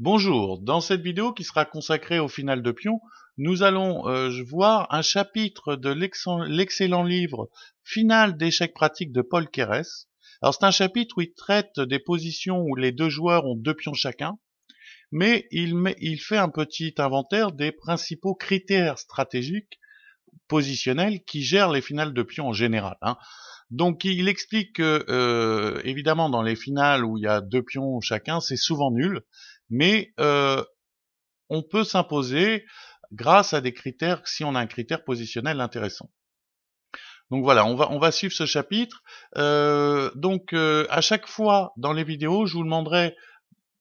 Bonjour, dans cette vidéo qui sera consacrée au final de pion, nous allons voir un chapitre de l'excellent livre Finale d'échecs pratiques de Paul Keres. Alors c'est un chapitre où il traite des positions où les deux joueurs ont deux pions chacun, mais il fait un petit inventaire des principaux critères stratégiques positionnels qui gèrent les finales de pion en général, hein. Donc il explique que évidemment dans les finales où il y a deux pions chacun, c'est souvent nul, mais on peut s'imposer grâce à des critères si on a un critère positionnel intéressant. Donc voilà, on va suivre ce chapitre. À chaque fois dans les vidéos, je vous demanderai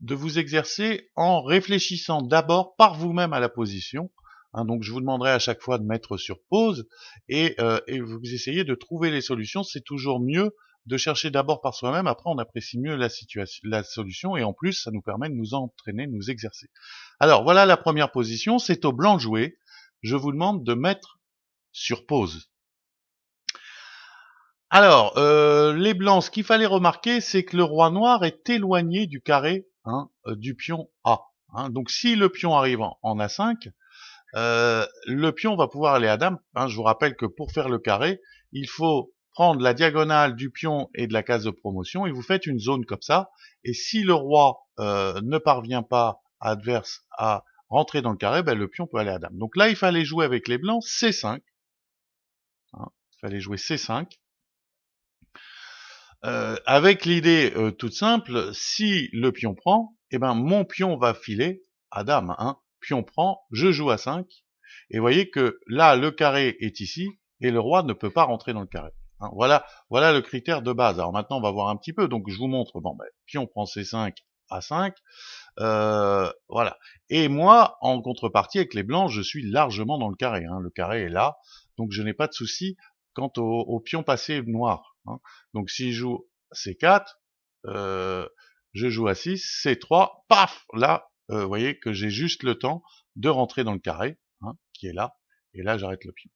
de vous exercer en réfléchissant d'abord par vous-même à la position. Hein, donc je vous demanderai à chaque fois de mettre sur pause et vous essayez de trouver les solutions. C'est toujours mieux de chercher d'abord par soi-même, après on apprécie mieux la solution et en plus ça nous permet de nous entraîner, de nous exercer. Alors voilà la première position, c'est au blanc de jouer. Je vous demande de mettre sur pause. Alors, les blancs, ce qu'il fallait remarquer, c'est que le roi noir est éloigné du carré du pion A. Hein. Donc si le pion arrive en A5, le pion va pouvoir aller à dame. Hein. Je vous rappelle que pour faire le carré, il faut prendre la diagonale du pion et de la case de promotion et vous faites une zone comme ça. Et si le roi ne parvient pas adverse à rentrer dans le carré, ben, le pion peut aller à dame. Donc là, il fallait jouer avec les blancs C5. Hein. Il fallait jouer C5. Avec l'idée toute simple, si le pion prend, eh ben mon pion va filer à dame. Hein. Pion prend, je joue à 5. Et vous voyez que là, le carré est ici, et le roi ne peut pas rentrer dans le carré. Hein. Voilà le critère de base. Alors maintenant, on va voir un petit peu. Donc je vous montre, bon, ben, pion prend C5 à 5. Voilà. Et moi, en contrepartie, avec les blancs, je suis largement dans le carré. Hein. Le carré est là, donc je n'ai pas de souci quant au pion passé noir. Hein. Donc si je joue C4, je joue à 6, C3, paf, là, vous voyez que j'ai juste le temps de rentrer dans le carré, hein, qui est là, et là j'arrête le pion.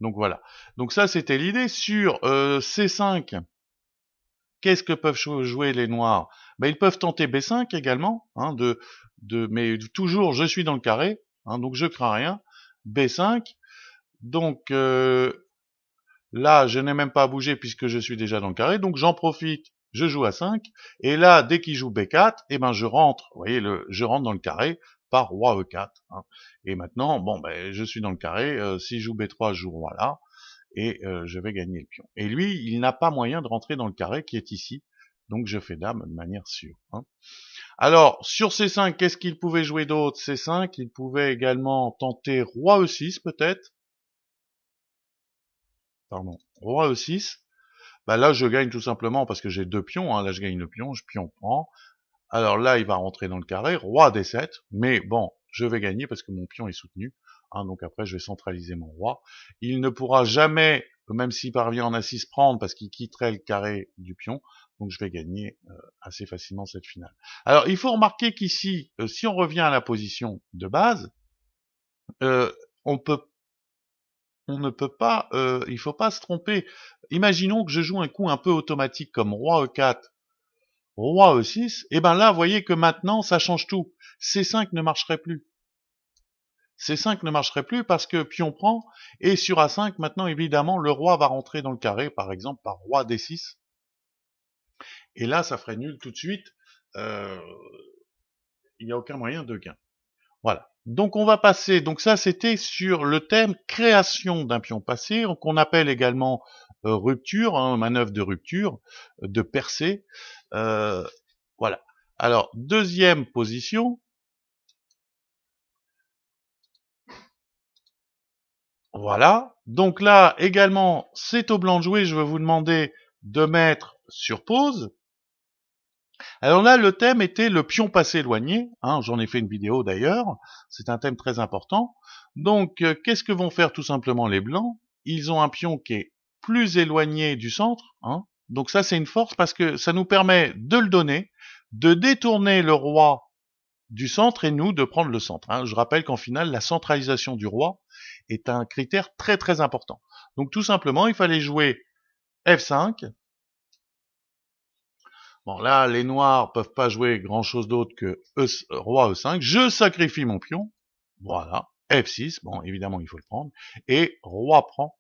Donc voilà. Donc ça c'était l'idée. Sur C5, qu'est-ce que peuvent jouer les noirs? Ben, ils peuvent tenter B5 également, hein, mais toujours je suis dans le carré, hein, donc je crains rien. B5, donc là, je n'ai même pas à bouger puisque je suis déjà dans le carré, donc j'en profite, je joue à 5, et là, dès qu'il joue B4, eh ben je rentre, vous voyez, je rentre dans le carré par roi E4. Hein. Et maintenant, bon, ben, je suis dans le carré, si je joue B3, je joue roi là, et je vais gagner le pion. Et lui, il n'a pas moyen de rentrer dans le carré qui est ici, donc je fais dame de manière sûre. Hein. Alors, sur C5, qu'est-ce qu'il pouvait jouer d'autre? C5, il pouvait également tenter roi E6 peut-être, pardon, roi E6. Bah là, je gagne tout simplement parce que j'ai deux pions. Hein. Là, je gagne le pion, pion prend. Alors là, il va rentrer dans le carré, roi D7. Mais bon, je vais gagner parce que mon pion est soutenu. Hein, donc après, je vais centraliser mon roi. Il ne pourra jamais, même s'il parvient en A6, prendre parce qu'il quitterait le carré du pion. Donc je vais gagner assez facilement cette finale. Alors, il faut remarquer qu'ici, si on revient à la position de base, euh, on peut on ne peut pas, il faut pas se tromper. Imaginons que je joue un coup un peu automatique comme roi E4, roi E6, et ben là, vous voyez que maintenant, ça change tout. C5 ne marcherait plus. C5 ne marcherait plus parce que pion prend, et sur A5, maintenant, évidemment, le roi va rentrer dans le carré, par exemple, par roi D6, et là, ça ferait nul tout de suite. Il n'y a aucun moyen de gain. Voilà. Donc on va passer, donc ça c'était sur le thème création d'un pion passé, qu'on appelle également rupture, hein, manœuvre de rupture, de percée. Voilà. Alors, deuxième position. Voilà. Donc là, également, c'est au blanc de jouer, je vais vous demander de mettre sur pause. Alors là, le thème était le pion passé éloigné. Hein, j'en ai fait une vidéo d'ailleurs. C'est un thème très important. Donc, qu'est-ce que vont faire tout simplement les blancs? Ils ont un pion qui est plus éloigné du centre. Hein. Donc ça, c'est une force parce que ça nous permet de le donner, de détourner le roi du centre et nous de prendre le centre. Hein. Je rappelle qu'en finale, la centralisation du roi est un critère très très important. Donc tout simplement, il fallait jouer F5. Bon, là, les noirs peuvent pas jouer grand chose d'autre que roi E5. Je sacrifie mon pion. Voilà. F6. Bon, évidemment, il faut le prendre. Et roi prend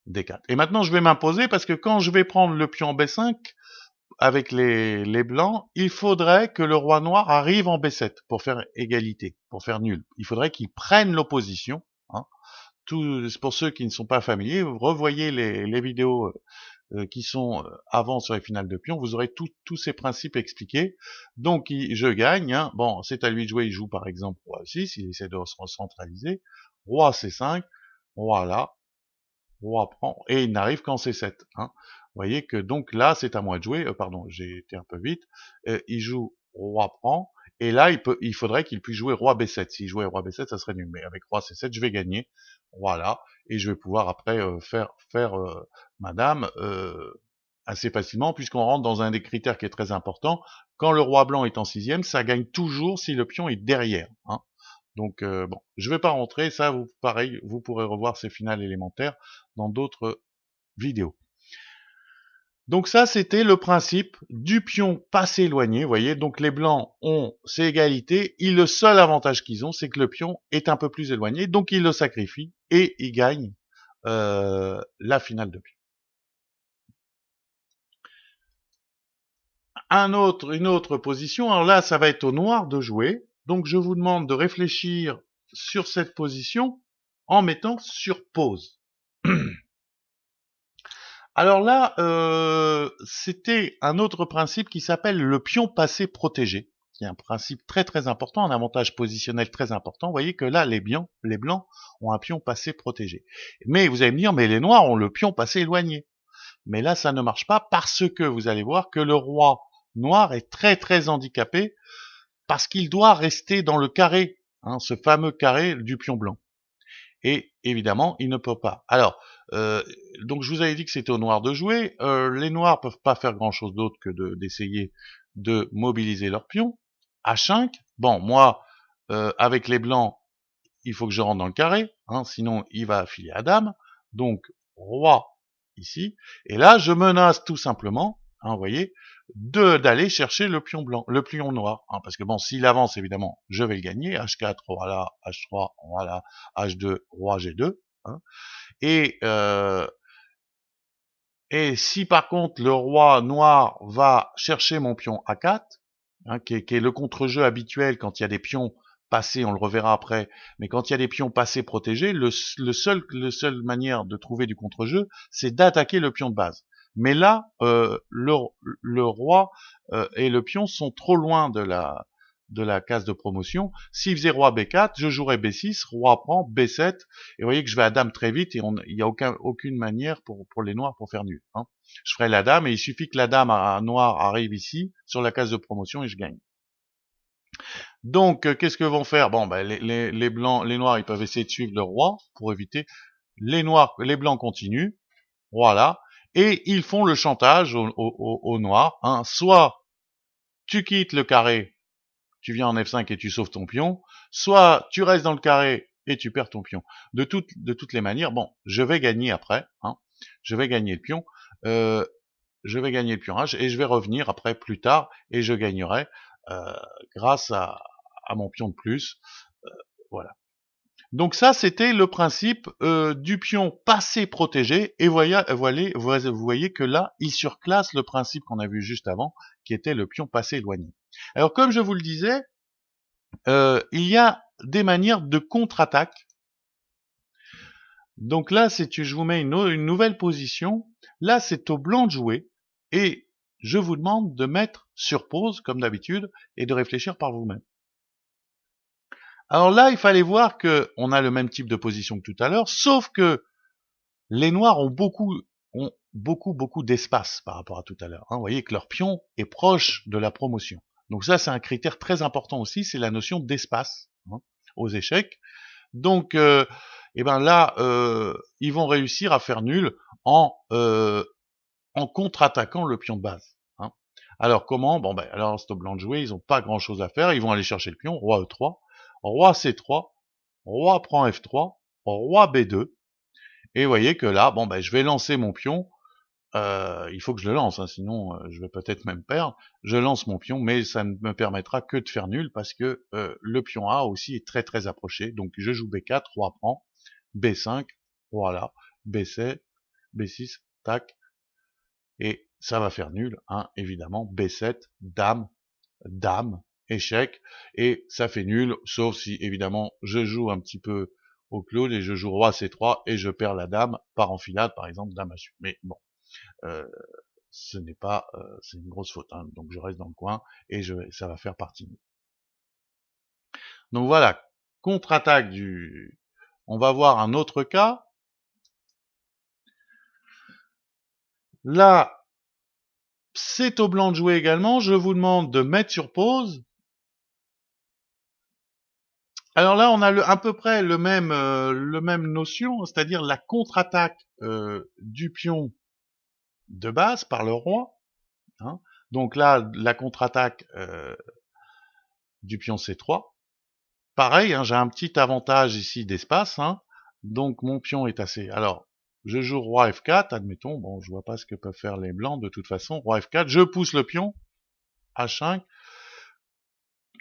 D4. Et maintenant, je vais m'imposer parce que quand je vais prendre le pion B5 avec les blancs, il faudrait que le roi noir arrive en B7 pour faire égalité, pour faire nul. Il faudrait qu'il prenne l'opposition. Hein. Pour ceux qui ne sont pas familiers, vous revoyez les vidéos qui sont avant sur les finales de pion, vous aurez tous ces principes expliqués. Donc je gagne, hein. Bon, c'est à lui de jouer, il joue par exemple roi 6, il essaie de se recentraliser, roi C5, roi là, roi prend, et il n'arrive qu'en C7. Hein. Vous voyez que donc là, c'est à moi de jouer, pardon, j'ai été un peu vite, il joue roi prend, et là, il faudrait qu'il puisse jouer roi B7. S'il jouait roi B7, ça serait nul, mais avec roi C7, je vais gagner, voilà, et je vais pouvoir après faire madame assez facilement, puisqu'on rentre dans un des critères qui est très important. Quand le roi blanc est en sixième, ça gagne toujours si le pion est derrière. Hein. Donc bon, je vais pas rentrer, ça, pareil, vous pourrez revoir ces finales élémentaires dans d'autres vidéos. Donc ça, c'était le principe du pion passé éloigné, vous voyez. Donc les blancs ont ces égalités, le seul avantage qu'ils ont, c'est que le pion est un peu plus éloigné, donc ils le sacrifient et ils gagnent la finale de pion. Une autre position, alors là, ça va être au noir de jouer. Donc je vous demande de réfléchir sur cette position en mettant sur pause. Alors là, c'était un autre principe qui s'appelle le pion passé protégé, qui est un principe très très important, un avantage positionnel très important. Vous voyez que là, les blancs ont un pion passé protégé. Mais vous allez me dire, mais les noirs ont le pion passé éloigné. Mais là, ça ne marche pas parce que vous allez voir que le roi noir est très très handicapé parce qu'il doit rester dans le carré, hein, ce fameux carré du pion blanc. Et évidemment, il ne peut pas. Alors, donc je vous avais dit que c'était au noir de jouer. Les noirs peuvent pas faire grand chose d'autre que d'essayer de mobiliser leur pion. H5. Bon, moi, avec les blancs, il faut que je rentre dans le carré, hein, sinon il va filer à dame. Donc, roi ici. Et là, je menace tout simplement, hein, vous voyez, d'aller chercher le pion blanc, le pion noir. Hein, parce que bon, s'il avance, évidemment, je vais le gagner. H4, roi là, H3, roi là, H2, roi G2. Hein, et si par contre le roi noir va chercher mon pion A4, hein, qui est le contre-jeu habituel quand il y a des pions passés, on le reverra après, mais quand il y a des pions passés protégés, le seule manière de trouver du contre-jeu, c'est d'attaquer le pion de base. Mais là, le roi et le pion sont trop loin de la case de promotion. S'il faisait roi B4, je jouerais B6, roi prend, B7, et vous voyez que je vais à dame très vite, et il n'y a aucune manière pour les noirs pour faire nul. Hein. Je ferai la dame, et il suffit que la dame à noir arrive ici, sur la case de promotion, et je gagne. Donc, qu'est-ce que vont faire? Bon, ben, les blancs, les noirs, ils peuvent essayer de suivre le roi, pour éviter. Les blancs continuent, voilà, et ils font le chantage aux noirs, hein. Soit tu quittes le carré, tu viens en F5 et tu sauves ton pion, soit tu restes dans le carré et tu perds ton pion. De toutes les manières, bon, je vais gagner après, hein, je vais gagner le pion, je vais gagner le pion H et je vais revenir après plus tard et je gagnerai grâce à mon pion de plus, voilà. Donc ça, c'était le principe du pion passé protégé, et vous voyez que là, il surclasse le principe qu'on a vu juste avant, qui était le pion passé éloigné. Alors comme je vous le disais, il y a des manières de contre-attaque. Donc là, je vous mets une nouvelle position. Là, c'est au blanc de jouer, et je vous demande de mettre sur pause, comme d'habitude, et de réfléchir par vous-même. Alors là, il fallait voir que on a le même type de position que tout à l'heure, sauf que les noirs ont beaucoup d'espace par rapport à tout à l'heure. Hein. Vous voyez que leur pion est proche de la promotion. Donc ça, c'est un critère très important aussi, c'est la notion d'espace, hein, aux échecs. Donc, et ben là, ils vont réussir à faire nul en contre-attaquant le pion de base. Hein. Alors comment? Bon ben alors c'est au blanc de jouer, ils n'ont pas grand-chose à faire, ils vont aller chercher le pion, roi E3, roi C3, roi prend F3, roi B2, et vous voyez que là, bon ben je vais lancer mon pion il faut que je le lance, hein, sinon je vais peut-être même perdre. Je lance mon pion, mais ça ne me permettra que de faire nul parce que le pion A aussi est très très approché. Donc je joue B4, roi prend, B5, voilà, B7, B6, tac, et ça va faire nul, hein, évidemment. B7, dame, dame, échec, et ça fait nul, sauf si évidemment je joue un petit peu au clown et je joue roi C3 et je perds la dame par enfilade, par exemple dame H8. Mais bon, euh, ce n'est pas, c'est une grosse faute, hein, donc je reste dans le coin et ça va faire partie nulle. Donc voilà, contre-attaque du. On va voir un autre cas. Là, c'est au blanc de jouer également. Je vous demande de mettre sur pause. Alors là, on a à peu près le même notion, c'est-à-dire la contre-attaque du pion de base par le roi. Hein. Donc là, la contre-attaque du pion C3. Pareil, hein, j'ai un petit avantage ici d'espace. Hein. Donc mon pion est assez. Alors, je joue roi F4, admettons. Bon, je vois pas ce que peuvent faire les blancs de toute façon. Roi F4, je pousse le pion. H5.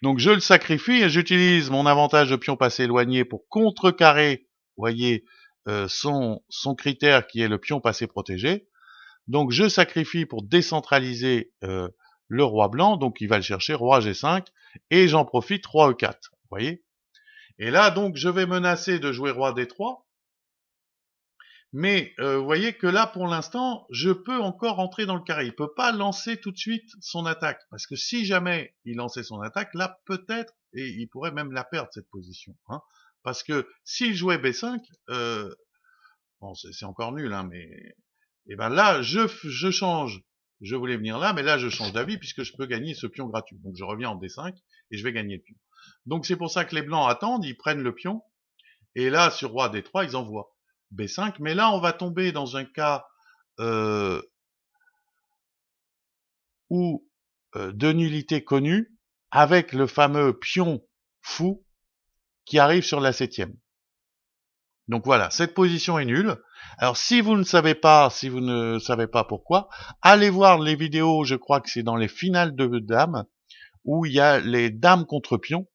Donc je le sacrifie et j'utilise mon avantage de pion passé éloigné pour contrecarrer, voyez, son critère qui est le pion passé protégé. Donc je sacrifie pour décentraliser le roi blanc, donc il va le chercher, roi G5, et j'en profite, roi E4, voyez. Et là, donc, je vais menacer de jouer roi D3, mais vous voyez que là, pour l'instant, je peux encore rentrer dans le carré. Il peut pas lancer tout de suite son attaque, parce que si jamais il lançait son attaque, là, peut-être, et il pourrait même la perdre, cette position. Hein, parce que s'il jouait B5, bon, c'est encore nul, hein, mais et ben là, je change. Je voulais venir là, mais là, je change d'avis puisque je peux gagner ce pion gratuit. Donc, je reviens en D5 et je vais gagner le pion. Donc, c'est pour ça que les blancs attendent, ils prennent le pion, et là, sur roi D3, ils envoient B5. Mais là, on va tomber dans un cas où de nullité connue, avec le fameux pion fou qui arrive sur la septième. Donc voilà, cette position est nulle. Alors si vous ne savez pas pourquoi, allez voir les vidéos, je crois que c'est dans les finales de dames, où il y a les dames contre pions.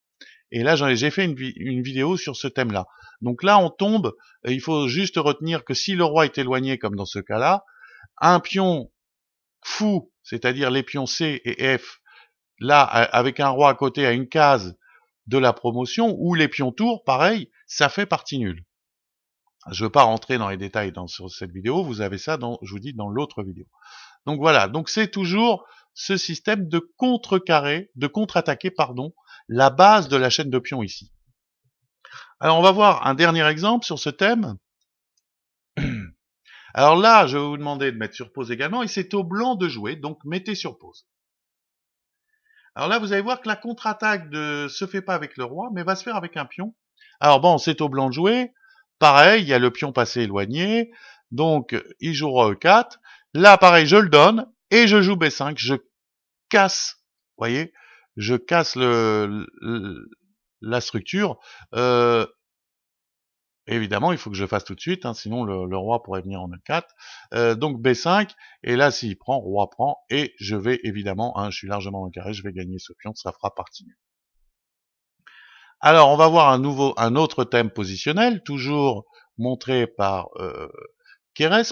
Et là, j'ai fait une vidéo sur ce thème-là. Donc là, on tombe, il faut juste retenir que si le roi est éloigné, comme dans ce cas-là, un pion fou, c'est-à-dire les pions C et F, là, avec un roi à côté à une case de la promotion, ou les pions tours, pareil, ça fait partie nulle. Je ne veux pas rentrer dans les détails sur cette vidéo, vous avez ça, je vous dis, dans l'autre vidéo. Donc voilà, donc c'est toujours ce système de contrecarrer, de contre-attaquer, pardon, la base de la chaîne de pions ici. Alors on va voir un dernier exemple sur ce thème. Alors là, je vais vous demander de mettre sur pause également, et c'est au blanc de jouer, donc mettez sur pause. Alors là, vous allez voir que la contre-attaque ne se fait pas avec le roi, mais va se faire avec un pion. Alors bon, c'est au blanc de jouer. Pareil, il y a le pion passé éloigné. Donc, il joue roi E4. Là, pareil, je le donne. Et je joue B5. Je casse, vous voyez, je casse la structure. Évidemment, il faut que je fasse tout de suite, hein, sinon le roi pourrait venir en E4. Donc B5, et là, s'il prend, roi prend, et je vais évidemment, hein, je suis largement dans le carré, je vais gagner ce pion, ça fera partie nulle. Alors, on va voir un autre thème positionnel, toujours montré par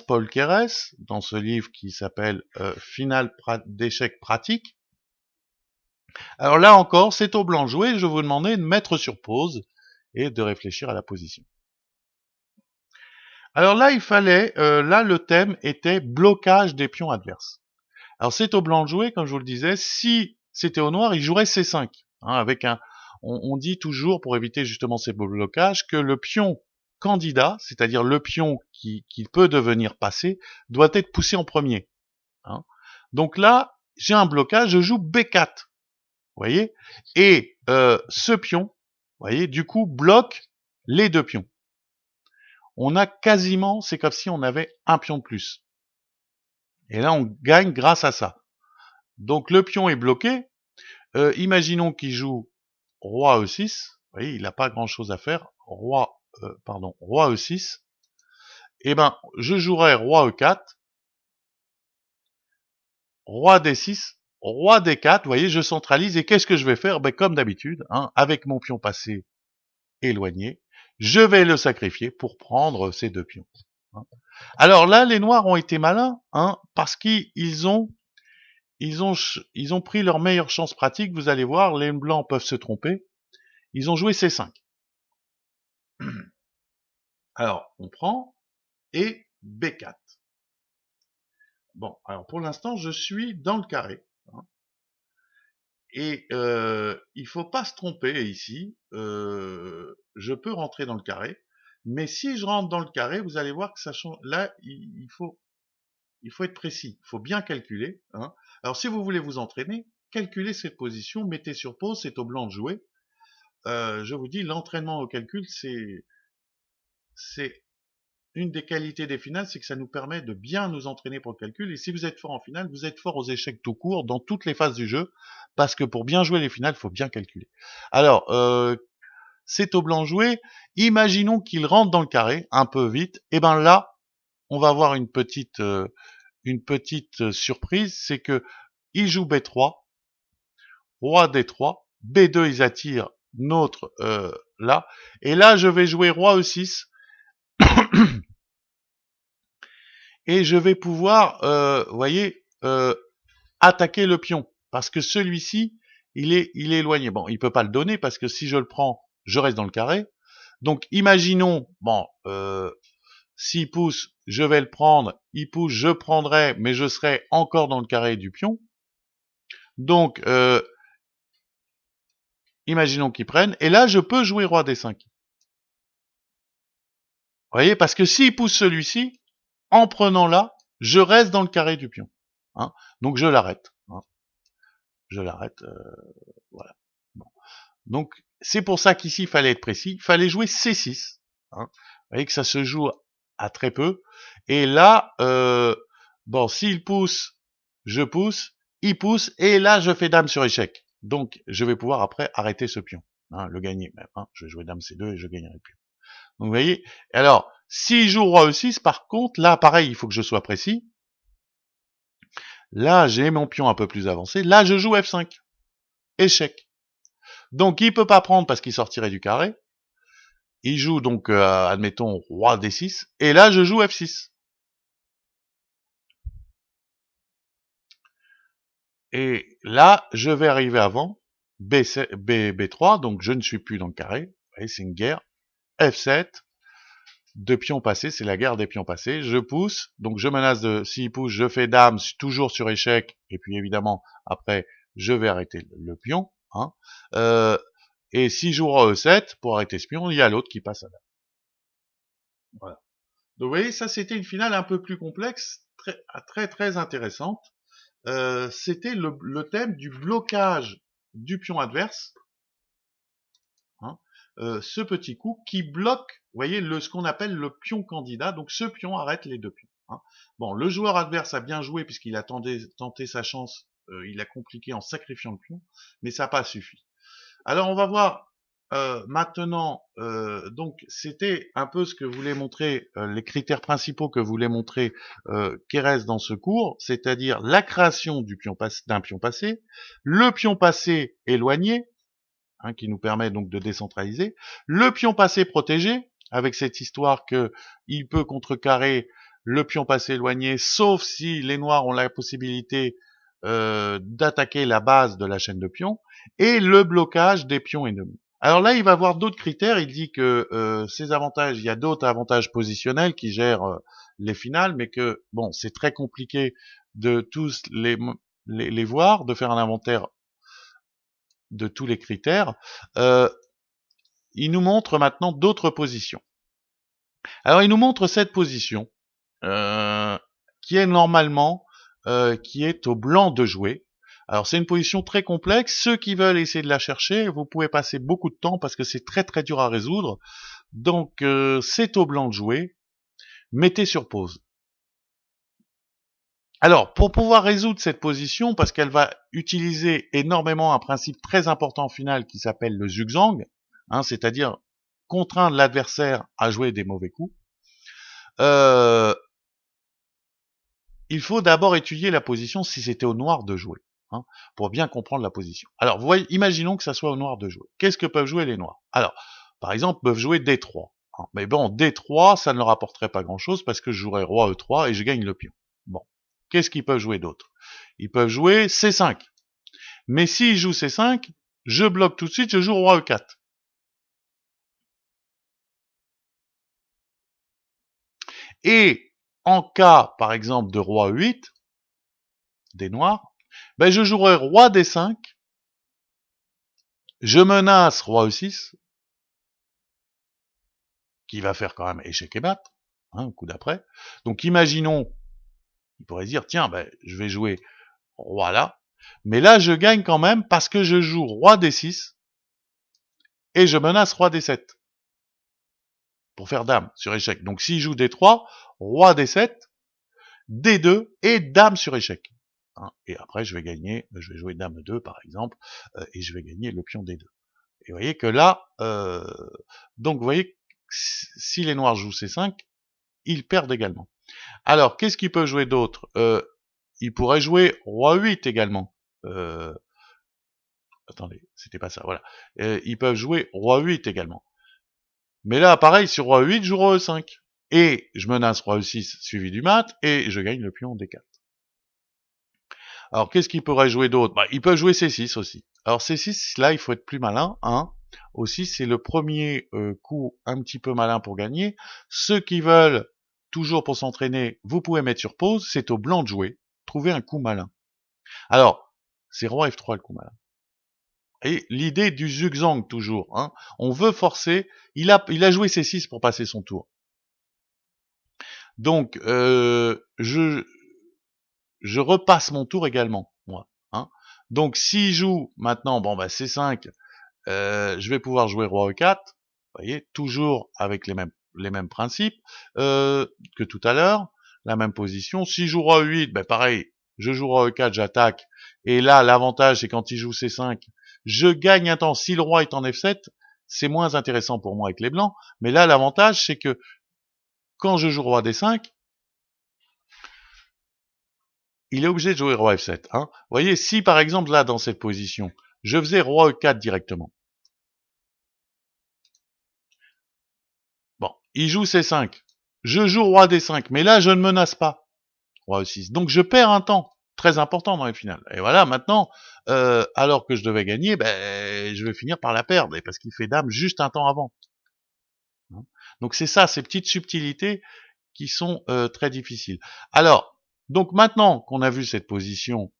Paul Keres, dans ce livre qui s'appelle Finale d'échecs pratique. Alors là encore, c'est au blanc joué, je vous demandais de mettre sur pause et de réfléchir à la position. Alors là, il fallait, là le thème était blocage des pions adverses. Alors c'est au blanc de jouer, comme je vous le disais, si c'était au noir, il jouerait C5, hein, avec on dit toujours, pour éviter justement ces blocages, que le pion candidat, c'est-à-dire le pion qui peut devenir passé, doit être poussé en premier. Hein. Donc là, j'ai un blocage, je joue B4, vous voyez, et ce pion, vous voyez, du coup, bloque les deux pions. On a quasiment, c'est comme si on avait un pion de plus. Et là, on gagne grâce à ça. Donc le pion est bloqué. Imaginons qu'il joue roi E6. Vous voyez, il n'a pas grand-chose à faire. Roi E6. Eh ben, je jouerai roi E4. roi D6, roi D4, vous voyez, je centralise, et qu'est-ce que je vais faire? Ben, comme d'habitude, hein, avec mon pion passé éloigné, je vais le sacrifier pour prendre ces deux pions. Hein. Alors là, les noirs ont été malins, hein, parce qu'ils ont pris leur meilleure chance pratique, vous allez voir, les blancs peuvent se tromper, ils ont joué C5. Alors, on prend, et B4. Bon, alors pour l'instant, je suis dans le carré. Hein, et il faut pas se tromper ici. Je peux rentrer dans le carré. Mais si je rentre dans le carré, vous allez voir que ça change. Là, il faut être précis. Il faut bien calculer. Hein. Alors si vous voulez vous entraîner, calculez cette position, mettez sur pause, c'est au blanc de jouer. Je vous dis, l'entraînement au calcul, c'est une des qualités des finales, c'est que ça nous permet de bien nous entraîner pour le calcul. Et si vous êtes fort en finale, vous êtes fort aux échecs tout court, dans toutes les phases du jeu, parce que pour bien jouer les finales, il faut bien calculer. Alors, c'est au blanc joué. Imaginons qu'il rentre dans le carré, un peu vite. Et ben là, on va avoir une petite surprise, c'est que il joue B3, roi D3, B2, ils attirent notre là. Et là, je vais jouer roi E6. Et je vais pouvoir, vous voyez, attaquer le pion. Parce que celui-ci, il est éloigné. Bon, il peut pas le donner parce que si je le prends, je reste dans le carré. Donc, imaginons, bon, s'il pousse, je vais le prendre. Il pousse, je prendrai, mais je serai encore dans le carré du pion. Donc, imaginons qu'il prenne. Et là, je peux jouer roi D5. Vous voyez, parce que s'il pousse celui-ci, en prenant là, je reste dans le carré du pion. Hein, donc, je l'arrête. Hein. Je l'arrête, voilà. Bon. Donc, c'est pour ça qu'ici, il fallait être précis. Il fallait jouer C6. Hein. Vous voyez que ça se joue à très peu. Et là, bon, s'il pousse, je pousse, il pousse, et là, je fais dame sur échec. Donc, je vais pouvoir après arrêter ce pion. Hein, le gagner même. Hein. Je vais jouer dame C2 et je gagnerai le pion. Donc, vous voyez. Alors, s'il joue roi E6, par contre, là, pareil, il faut que je sois précis. Là, j'ai mon pion un peu plus avancé. Là, je joue F5. Échec. Donc, il peut pas prendre parce qu'il sortirait du carré. Il joue donc, admettons, roi D6. Et là, je joue F6. Et là, je vais arriver avant B3. Donc, je ne suis plus dans le carré. Vous voyez, c'est une guerre. F7. De pions passés, c'est la guerre des pions passés. Je pousse. Donc, je menace de... S'il pousse, je fais dame, toujours sur échec. Et puis, évidemment, après, je vais arrêter le pion. Hein. Et si je joue roi E7, pour arrêter ce pion, il y a l'autre qui passe à dame. Voilà. Donc vous voyez, ça c'était une finale un peu plus complexe, très intéressante. C'était le thème du blocage du pion adverse. Hein, ce petit coup qui bloque, vous voyez, ce qu'on appelle le pion candidat. Donc ce pion arrête les deux pions. Hein. Bon, le joueur adverse a bien joué puisqu'il a tenté sa chance. Il a compliqué en sacrifiant le pion, mais ça n'a pas suffi. Alors on va voir maintenant, donc c'était un peu ce que voulait montrer, les critères principaux que voulait montrer Keres dans ce cours, c'est-à-dire la création d'un pion passé, le pion passé éloigné, hein, qui nous permet donc de décentraliser, le pion passé protégé, avec cette histoire que il peut contrecarrer le pion passé éloigné, sauf si les noirs ont la possibilité d'attaquer la base de la chaîne de pions, et le blocage des pions ennemis. Alors là, il va voir d'autres critères. Il dit que ces avantages, il y a d'autres avantages positionnels qui gèrent les finales, mais que bon, c'est très compliqué de tous les voir, de faire un inventaire de tous les critères. Il nous montre maintenant d'autres positions. Alors, il nous montre cette position qui est normalement qui est au blanc de jouer. Alors c'est une position très complexe. Ceux qui veulent essayer de la chercher, vous pouvez passer beaucoup de temps parce que c'est très dur à résoudre. Donc c'est au blanc de jouer. Mettez sur pause. Alors pour pouvoir résoudre cette position, parce qu'elle va utiliser énormément un principe très important en finale qui s'appelle le zugzwang, hein, c'est-à-dire contraindre l'adversaire à jouer des mauvais coups. il faut d'abord étudier la position si c'était au noir de jouer, hein, pour bien comprendre la position. Alors, vous voyez, imaginons que ça soit au noir de jouer. Qu'est-ce que peuvent jouer les noirs? Alors, par exemple, peuvent jouer D3. Hein, mais bon, D3, ça ne leur apporterait pas grand-chose parce que je jouerais roi E3 et je gagne le pion. Bon, qu'est-ce qu'ils peuvent jouer d'autre? Ils peuvent jouer C5. Mais s'ils jouent C5, je bloque tout de suite, je joue roi E4. Et en cas, par exemple, de roi 8, des noirs, ben je jouerai roi D5, je menace roi E6, qui va faire quand même échec et mat, hein, coup d'après. Donc imaginons, il pourrait dire, tiens, ben, je vais jouer roi là, mais là je gagne quand même parce que je joue roi D6 et je menace roi D7 pour faire dame sur échec. Donc s'il joue D3, roi D7, D2 et dame sur échec. Hein, et après je vais gagner, je vais jouer dame 2 par exemple, et je vais gagner le pion D2. Et vous voyez que là, donc vous voyez, si les noirs jouent C5, ils perdent également. Alors, qu'est-ce qu'ils peuvent jouer d'autre? Ils pourraient jouer roi 8 également. Attendez, c'était pas ça, voilà. Ils peuvent jouer roi 8 également. Mais là, pareil, sur roi 8, je joue roi E5. Et je menace roi E6 suivi du mat, et je gagne le pion D4. Alors, qu'est-ce qu'ils pourraient jouer d'autre? Bah, ils peuvent jouer C6 aussi. Alors, C6, là, il faut être plus malin, hein. Aussi, c'est le premier coup un petit peu malin pour gagner. Ceux qui veulent toujours pour s'entraîner, vous pouvez mettre sur pause, c'est au blanc de jouer. Trouvez un coup malin. Alors, c'est roi F3 le coup malin. Et l'idée du zugzwang toujours, hein. On veut forcer, il a joué C6 pour passer son tour. Donc, je repasse mon tour également, moi. Hein. Donc, s'il joue maintenant, bon, bah, C5, je vais pouvoir jouer roi E4, vous voyez, toujours avec les mêmes principes que tout à l'heure, la même position. Si je joue roi E8, ben pareil, je joue roi E4, j'attaque, et là, l'avantage, c'est quand il joue C5, je gagne un temps. Si le roi est en F7, c'est moins intéressant pour moi avec les blancs, mais là, l'avantage, c'est que quand je joue roi D5, il est obligé de jouer roi F7. Hein. Vous voyez, si par exemple, là, dans cette position, je faisais roi E4 directement, bon, il joue C5. Je joue roi D5, mais là, je ne menace pas roi E6. Donc, je perds un temps très important dans les finales. Et voilà, maintenant, alors que je devais gagner, ben, je vais finir par la perdre, parce qu'il fait dame juste un temps avant. Donc, c'est ça, ces petites subtilités qui sont très difficiles. Alors, donc maintenant qu'on a vu cette position,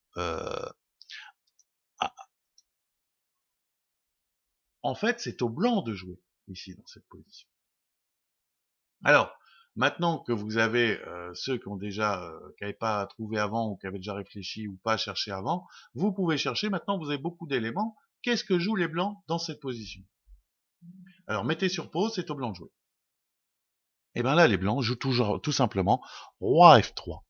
en fait, c'est au blanc de jouer, ici, dans cette position. Alors, maintenant que vous avez ceux qui ont déjà, qui n'avaient pas trouvé avant ou qui avaient déjà réfléchi ou pas cherché avant, vous pouvez chercher. Maintenant, vous avez beaucoup d'éléments. Qu'est-ce que jouent les blancs dans cette position? Alors, mettez sur pause, c'est au blanc de jouer. Et bien là, les blancs jouent toujours, tout simplement roi F3.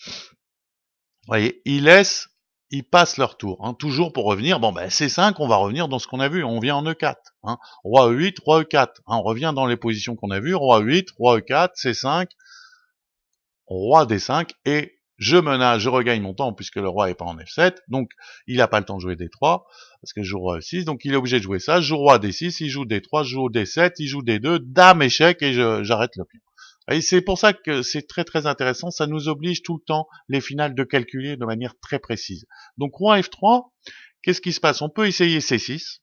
Vous voyez, ils passent leur tour. Hein, toujours pour revenir, bon ben C5, on va revenir dans ce qu'on a vu, on vient en E4. Hein, roi E8, roi E4. Hein, on revient dans les positions qu'on a vues, roi E8, roi E4, C5, roi D5, et je menace, je regagne mon temps puisque le roi est pas en F7, donc il n'a pas le temps de jouer D3, parce que je joue roi E6, donc il est obligé de jouer ça, je joue roi D6, il joue D3, je joue D7, il joue D2, dame, échec, et j'arrête le pion. Et c'est pour ça que c'est très très intéressant, ça nous oblige tout le temps, les finales, de calculer de manière très précise. Donc roi F3, qu'est-ce qui se passe? On peut essayer C6,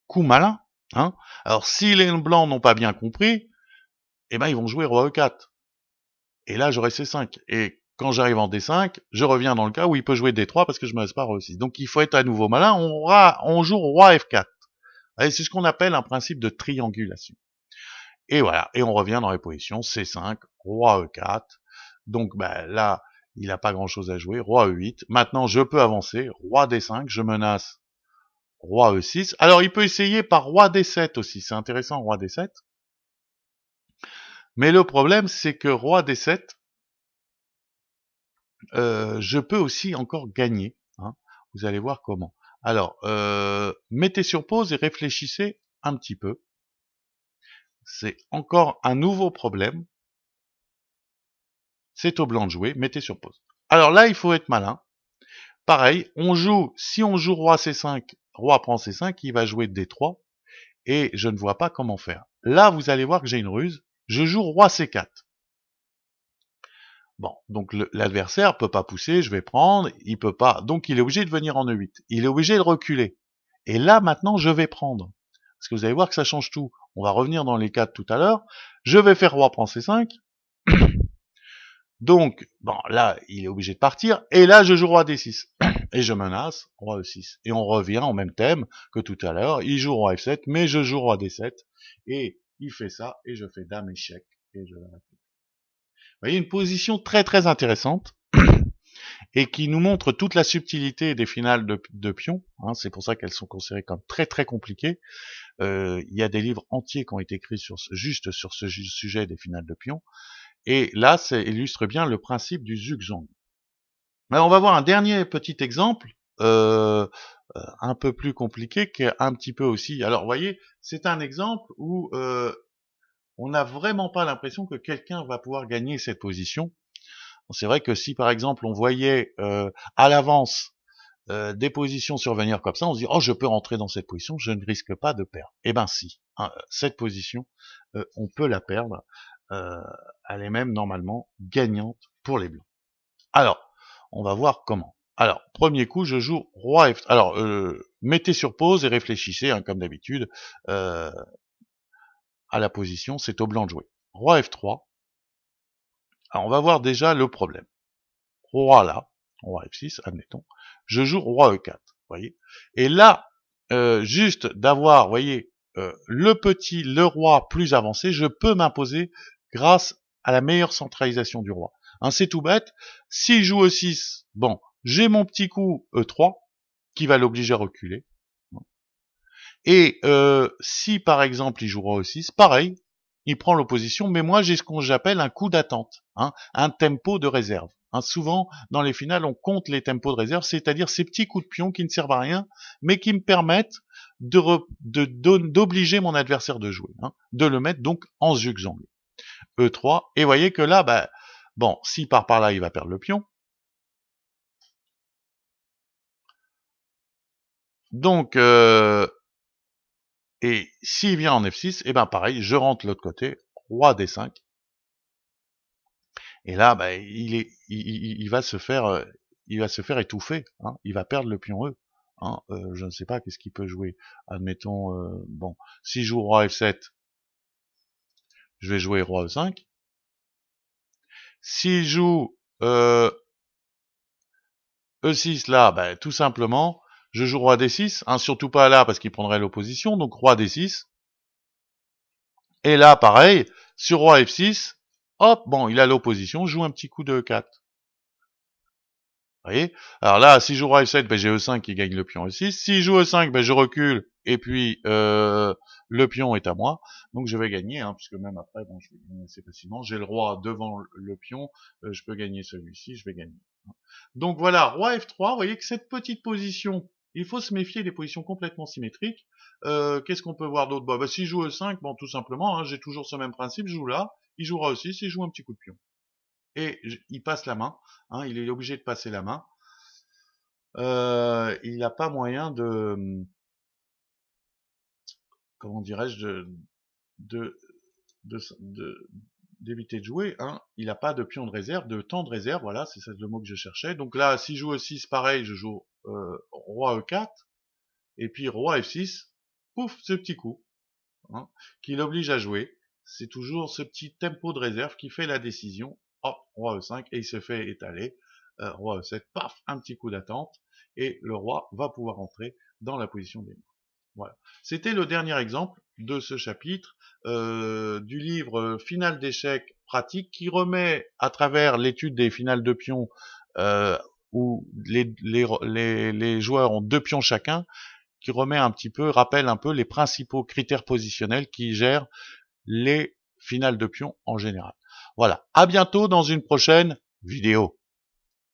coup malin, hein. Alors si les blancs n'ont pas bien compris, eh ben ils vont jouer roi E4. Et là, j'aurai C5. Et quand j'arrive en D5, je reviens dans le cas où il peut jouer D3 parce que je me laisse pas roi E6. Donc il faut être à nouveau malin, on joue roi F4. C'est ce qu'on appelle un principe de triangulation. Et voilà, et on revient dans les positions C5, roi E4. Donc ben, là, il n'a pas grand-chose à jouer, roi E8. Maintenant, je peux avancer, roi D5, je menace roi E6. Alors, il peut essayer par roi D7 aussi, c'est intéressant, roi D7. Mais le problème, c'est que roi D7, je peux aussi encore gagner. Hein. Vous allez voir comment. Alors, mettez sur pause et réfléchissez un petit peu. C'est encore un nouveau problème. c'est au blanc de jouer, mettez sur pause. Alors là, il faut être malin. Pareil, si on joue roi C5, roi prend C5, il va jouer D3, et je ne vois pas comment faire. Là, vous allez voir que j'ai une ruse, je joue roi C4. Bon, donc l'adversaire peut pas pousser, je vais prendre, il peut pas, donc il est obligé de venir en E8, il est obligé de reculer. Et là, maintenant, je vais prendre. Parce que vous allez voir que ça change tout. On va revenir dans les 4 tout à l'heure. Je vais faire roi prend C5. Donc, bon, là, il est obligé de partir. Et là, je joue roi D6. Et je menace roi E6. Et on revient au même thème que tout à l'heure. Il joue roi F7, mais je joue roi D7. Et il fait ça, et je fais dame échec. Et je... Vous voyez, une position très très intéressante. Et qui nous montre toute la subtilité des finales de pions. Hein, c'est pour ça qu'elles sont considérées comme très très compliquées. Il y a des livres entiers qui ont été écrits juste sur ce sujet des finales de pions. Et là, ça illustre bien le principe du zugzwang. Alors, on va voir un dernier petit exemple, un peu plus compliqué, qui est un petit peu aussi... Alors, vous voyez, c'est un exemple où on n'a vraiment pas l'impression que quelqu'un va pouvoir gagner cette position. C'est vrai que si, par exemple, on voyait à l'avance des positions survenir comme ça, on se dit « Oh, je peux rentrer dans cette position, je ne risque pas de perdre. » Eh ben si, hein, cette position, on peut la perdre. Elle est même normalement gagnante pour les blancs. Alors, on va voir comment. Alors, premier coup, je joue roi F... Alors, mettez sur pause et réfléchissez, hein, comme d'habitude, à la position, c'est au blanc de jouer. Roi F3. Alors, on va voir déjà le problème. Roi là, roi F6, admettons. Je joue roi E4, voyez. Et là, juste d'avoir, voyez, le roi plus avancé, je peux m'imposer grâce à la meilleure centralisation du roi. Hein, c'est tout bête. S'il joue E6, bon, j'ai mon petit coup E3 qui va l'obliger à reculer. Et si par exemple il joue roi E6, pareil, il prend l'opposition, mais moi j'ai ce qu'on j'appelle un coup d'attente, hein, un tempo de réserve. Hein, souvent, dans les finales, on compte les tempos de réserve, c'est-à-dire ces petits coups de pion qui ne servent à rien, mais qui me permettent d'obliger mon adversaire de jouer, hein, de le mettre donc en zugzwang. E3, et voyez que là, bah, bon, s'il part par là, il va perdre le pion. Donc, et s'il vient en F6, et ben pareil, je rentre de l'autre côté, roi D5. Et là, bah, il va se faire étouffer. Hein, il va perdre le pion E. Hein, je ne sais pas qu'est-ce qu'il peut jouer. Admettons, bon, s'il joue roi F7, je vais jouer roi E5. S'il joue E6 là, bah, tout simplement, je joue roi D6. Hein, surtout pas là parce qu'il prendrait l'opposition. Donc roi D6. Et là, pareil, sur roi F6, hop, bon, il a l'opposition, joue un petit coup de E4. Vous voyez? Alors là, si je joue roi F7, ben j'ai E5 qui gagne le pion E6. Si je joue E5, ben je recule, et puis le pion est à moi. Donc je vais gagner, hein, puisque même après, bon, je vais gagner assez facilement. J'ai le roi devant le pion, je peux gagner celui-ci, je vais gagner. Donc voilà, roi F3, vous voyez que cette petite position, il faut se méfier des positions complètement symétriques. Qu'est-ce qu'on peut voir d'autre? Bah, si je joue E5, bon, tout simplement, hein, j'ai toujours ce même principe, je joue là, il jouera aussi, il joue un petit coup de pion. Et il passe la main, hein, il est obligé de passer la main. Il n'a pas moyen de, comment dirais-je, d'éviter de jouer. Hein. Il n'a pas de pion de réserve, de temps de réserve, voilà, c'est ça le mot que je cherchais. Donc là, si je joue E6, pareil, je joue roi E4, et puis roi F6, pouf, ce petit coup, hein, qui l'oblige à jouer. C'est toujours ce petit tempo de réserve qui fait la décision. Hop, roi E5, et il se fait étaler. Roi E7, paf, un petit coup d'attente, et le roi va pouvoir entrer dans la position des morts. Voilà. C'était le dernier exemple de ce chapitre du livre Finale d'échecs pratique qui remet à travers l'étude des finales de pions où les joueurs ont 2 pions chacun, qui remet un petit peu, rappelle un peu les principaux critères positionnels qui gèrent les finales de pions en général. Voilà. À bientôt dans une prochaine vidéo.